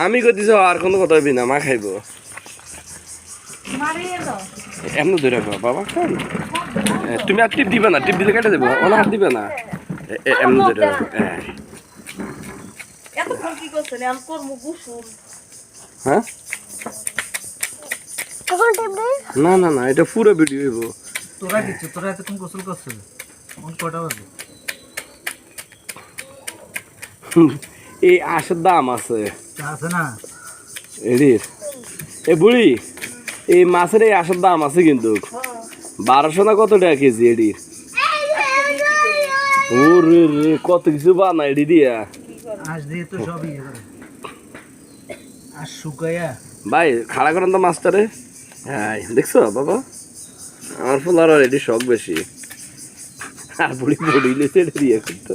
আমি কইতেছি আর কোনো কথা হইবি না, মা খাইব এমন ধরে রাখবা বাবা খান। তুমি আর টিপ দিবে না, টিপ দিলে কেটে দেবো, ওনা হাত দিবে না, এমন ধরে রাখো। হ্যাঁ না না না, এটা পুরো ভিডিও হইব। তোরা দিচ্ছ, তোরা এতক্ষণ গোসল করছিস, কটা বাজে? এই আশের দাম আছে আছে না এটির, এ বুড়ি এই মাছের এই আশের দাম আছে কিন্তু 1200 না কত টাকা কেজি এটির। ওরে রে কত কিছু বানা এটি দিয়া, আজ দিয়ে তো সবই আর শুকাইয়া। ভাই খাড়া করেন তো মাছটারে। হ্যাঁ দেখছো বাবা, আমার ফুলার এটি শখ বেশি, আর বুড়ি বড়ি লেছে এটা দিয়ে করতো।